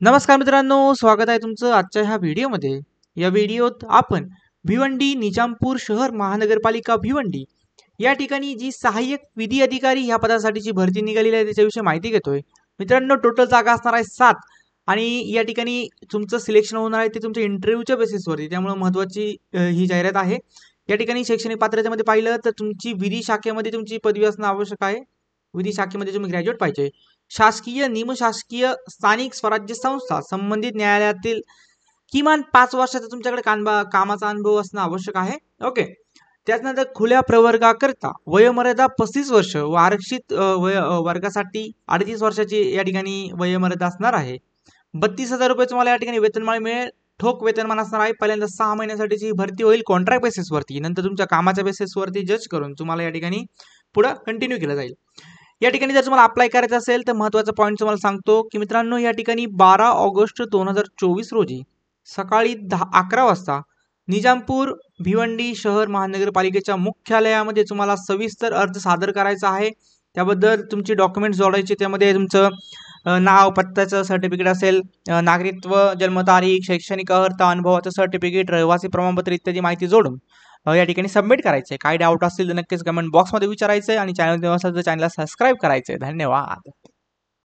नमस्कार मित्रांनो, स्वागत आहे तुमचं आजच्या ह्या व्हिडिओमध्ये। या व्हिडिओत आपण भिवंडी निजामपूर शहर महानगरपालिका भिवंडी या ठिकाणी जी सहाय्यक विधी अधिकारी ह्या पदासाठीची भरती निघालेली आहे त्याच्याविषयी माहिती घेतोय। मित्रांनो, टोटल जागा असणार आहे 7 आणि या ठिकाणी तुमचं सिलेक्शन होणार आहे ते तुमच्या इंटरव्ह्यूच्या बेसिसवरती, त्यामुळे महत्त्वाची ही जाहिरात आहे। या ठिकाणी शैक्षणिक पात्रतेमध्ये पाहिलं तर तुमची विधी शाखेमध्ये तुमची पदवी असणं आवश्यक आहे। विधी शाखेमध्ये तुम्ही ग्रॅज्युएट पाहिजे। शासकीय निमशासकीय स्थानिक स्वराज्य संस्था संबंधित न्यायालयातील किमान 5 वर्षाचा तुमच्याकडे कामाचा अनुभव असणं आवश्यक आहे। ओके, त्यानंतर खुल्या प्रवर्गाकरता वयोमर्यादा 35 वर्ष व आरक्षित वर्गासाठी 38 वर्षाची या ठिकाणी वयोमर्यादा असणार आहे। 32,000 रुपये तुम्हाला या ठिकाणी वेतनमान मिळेल। ठोक वेतनमान असणार आहे। पहिल्यांदा 6 महिन्यासाठीची भरती होईल कॉन्ट्रॅक्ट बेसिसवरती, नंतर तुमच्या कामाच्या बेसिसवरती जज करून तुम्हाला या ठिकाणी पुढे कंटिन्यू केलं जाईल। या ठिकाणी जर तुम्हाला अप्लाय करायचं असेल तर महत्त्वाचा पॉईंट तुम्हाला सांगतो की मित्रांनो, या ठिकाणी 12 ऑगस्ट 2024 रोजी सकाळी 11 वाजता निजामपूर भिवंडी शहर महानगरपालिकेच्या मुख्यालयामध्ये तुम्हाला सविस्तर अर्ज सादर करायचा आहे। त्याबद्दल तुमची डॉक्युमेंट्स जोडायची, त्यामध्ये तुमचं नाव, पत्त्याचं सर्टिफिकेट असेल, नागरिकत्व, जन्मतारीख, शैक्षणिक अर्हता, अनुभवाचं सर्टिफिकेट, रहिवासी प्रमाणपत्र इत्यादी माहिती जोडून या ठिकाणी सबमिट करायचे। काय डाऊट असतील तर नक्कीच कमेंट बॉक्समध्ये विचारायचे आणि चॅनल नवीन असेल तर चॅनलला सबस्क्राईब करायचे। धन्यवाद।